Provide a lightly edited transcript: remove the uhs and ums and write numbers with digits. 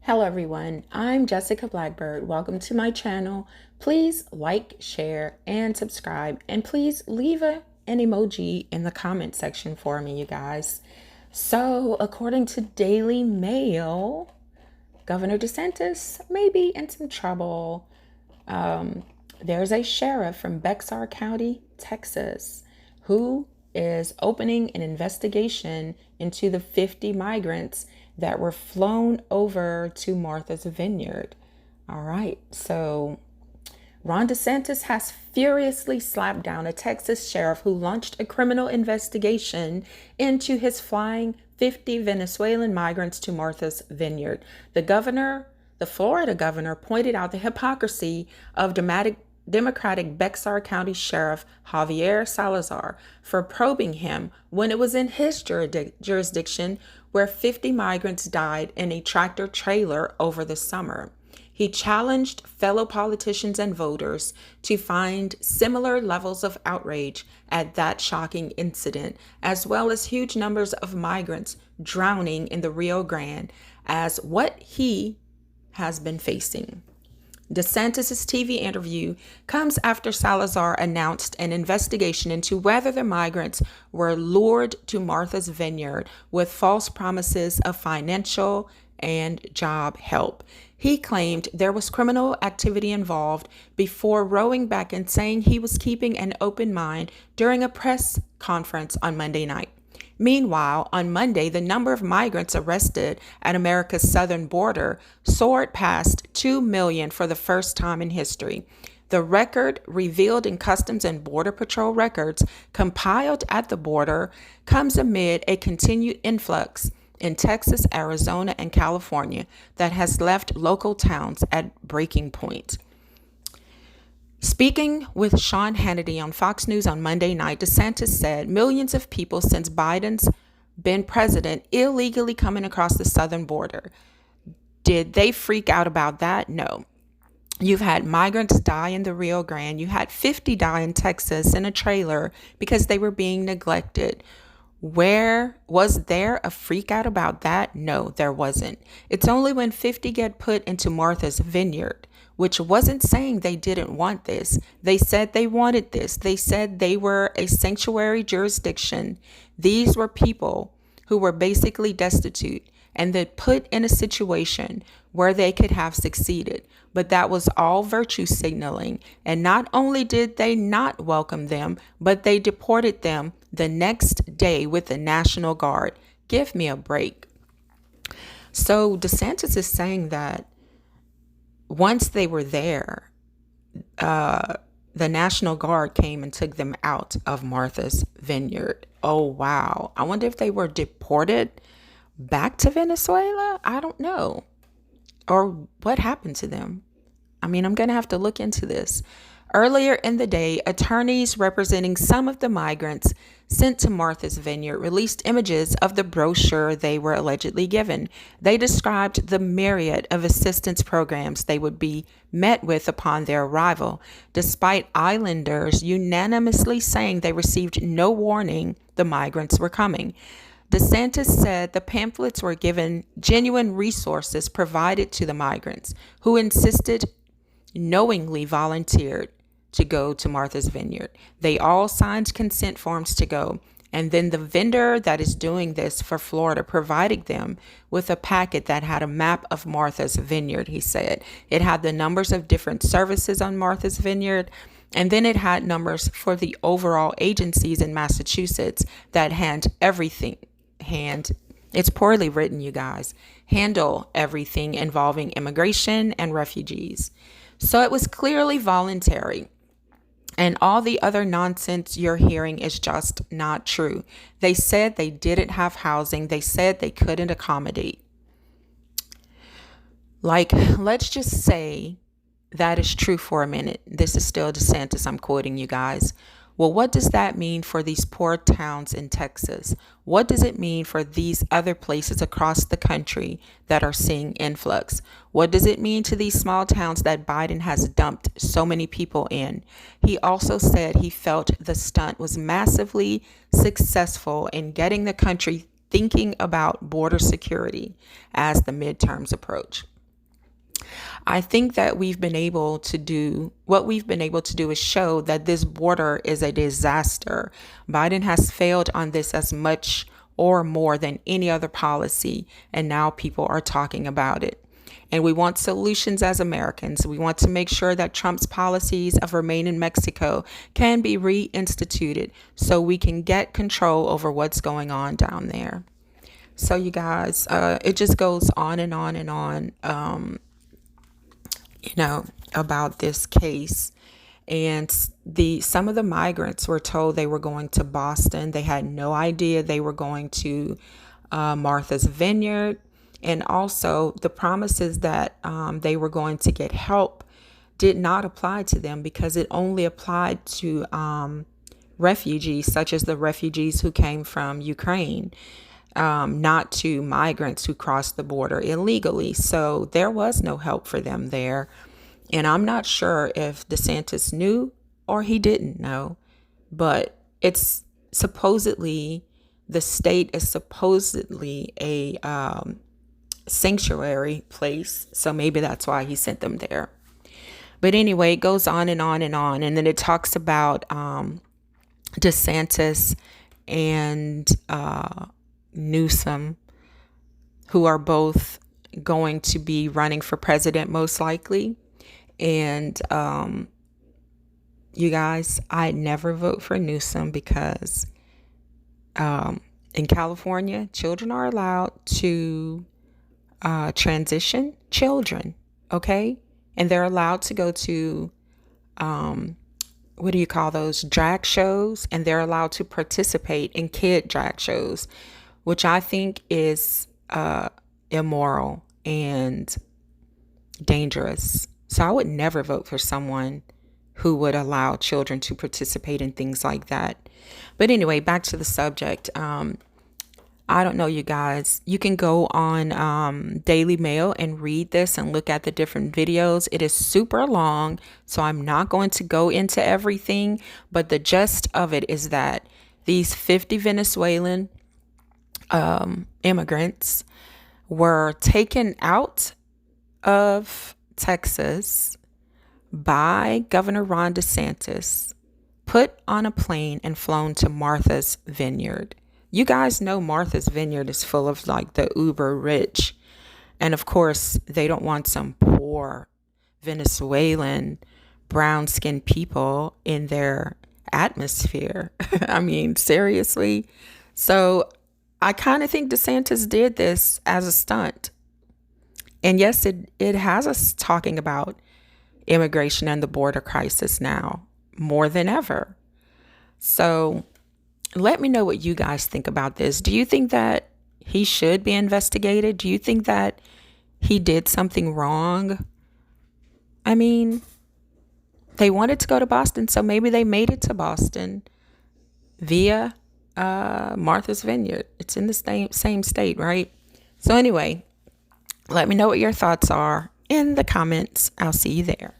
Hello everyone, I'm Jessica Blackbird. Welcome to my channel. Please like, share, and subscribe. And please leave an emoji in the comment section for me, you guys. So, according to Daily Mail, Governor DeSantis may be in some trouble. There's a sheriff from Bexar County, Texas, who is opening an investigation into the 50 migrants that were flown over to Martha's Vineyard. All right, so Ron DeSantis has furiously slapped down a Texas sheriff who launched a criminal investigation into his flying 50 Venezuelan migrants to Martha's Vineyard. The Florida governor, pointed out the hypocrisy of Democratic Bexar County Sheriff Javier Salazar for probing him when it was in his jurisdiction where 50 migrants died in a tractor trailer over the summer. He challenged fellow politicians and voters to find similar levels of outrage at that shocking incident, as well as huge numbers of migrants drowning in the Rio Grande, as what he has been facing. DeSantis' TV interview comes after Salazar announced an investigation into whether the migrants were lured to Martha's Vineyard with false promises of financial and job help. He claimed there was criminal activity involved before rowing back and saying he was keeping an open mind during a press conference on Monday night. Meanwhile, on Monday, the number of migrants arrested at America's southern border soared past 2 million for the first time in history. The record, revealed in Customs and Border Patrol records compiled at the border, comes amid a continued influx in Texas, Arizona, and California that has left local towns at breaking point. Speaking with Sean Hannity on Fox News on Monday night, DeSantis said millions of people since Biden's been president illegally coming across the southern border. Did they freak out about that? No. You've had migrants die in the Rio Grande. You had 50 die in Texas in a trailer because they were being neglected. Where was there a freak out about that? No, there wasn't. It's only when 50 get put into Martha's Vineyard, which wasn't saying they didn't want this. They said they wanted this. They said they were a sanctuary jurisdiction. These were people who were basically destitute and then put in a situation where they could have succeeded. But that was all virtue signaling. And not only did they not welcome them, but they deported them the next day with the National Guard. Give me a break. So DeSantis is saying that once they were there, the National Guard came and took them out of Martha's Vineyard. Oh, wow. I wonder if they were deported back to Venezuela? I don't know. Or what happened to them? I mean, I'm going to have to look into this. Earlier in the day, attorneys representing some of the migrants sent to Martha's Vineyard released images of the brochure they were allegedly given. They described the myriad of assistance programs they would be met with upon their arrival, despite islanders unanimously saying they received no warning the migrants were coming. DeSantis said the pamphlets were given genuine resources provided to the migrants, who knowingly volunteered to go to Martha's Vineyard. They all signed consent forms to go. And then the vendor that is doing this for Florida provided them with a packet that had a map of Martha's Vineyard, he said. It had the numbers of different services on Martha's Vineyard. And then it had numbers for the overall agencies in Massachusetts that it's poorly written, you guys, handle everything involving immigration and refugees. So it was clearly voluntary. And all the other nonsense you're hearing is just not true. They said they didn't have housing. They said they couldn't accommodate. Let's just say that is true for a minute. This is still DeSantis. I'm quoting you guys. Well, what does that mean for these poor towns in Texas? What does it mean for these other places across the country that are seeing influx? What does it mean to these small towns that Biden has dumped so many people in? He also said he felt the stunt was massively successful in getting the country thinking about border security as the midterms approach. I think that what we've been able to do is show that this border is a disaster. Biden has failed on this as much or more than any other policy, and now people are talking about it. And we want solutions as Americans. We want to make sure that Trump's policies of remain in Mexico can be reinstituted so we can get control over what's going on down there. So you guys, it just goes on and on and on, about this case. And some of the migrants were told they were going to Boston. They had no idea they were going to Martha's Vineyard. And also the promises that they were going to get help did not apply to them, because it only applied to refugees, such as the refugees who came from Ukraine, not to migrants who crossed the border illegally. So there was no help for them there. And I'm not sure if DeSantis knew or he didn't know, but it's supposedly, the state is supposedly a sanctuary place. So maybe that's why he sent them there. But anyway, it goes on and on and on. And then it talks about DeSantis and Newsom, who are both going to be running for president most likely. And you guys, I'd never vote for Newsom because in California, children are allowed to transition children, okay? And they're allowed to go to, what do you call those, drag shows, and they're allowed to participate in kid drag shows, which I think is immoral and dangerous. So I would never vote for someone who would allow children to participate in things like that. But anyway, back to the subject. I don't know, you guys. You can go on Daily Mail and read this and look at the different videos. It is super long, so I'm not going to go into everything. But the gist of it is that these 50 Venezuelan immigrants were taken out of Texas by Governor Ron DeSantis, put on a plane and flown to Martha's Vineyard. You guys know Martha's Vineyard is full of like the uber rich. And of course, they don't want some poor Venezuelan brown skinned people in their atmosphere. I mean, seriously. So I kind of think DeSantis did this as a stunt. And yes, it has us talking about immigration and the border crisis now more than ever. So let me know what you guys think about this. Do you think that he should be investigated? Do you think that he did something wrong? I mean, they wanted to go to Boston, so maybe they made it to Boston via Martha's Vineyard. It's in the same state, right? So anyway, let me know what your thoughts are in the comments. I'll see you there.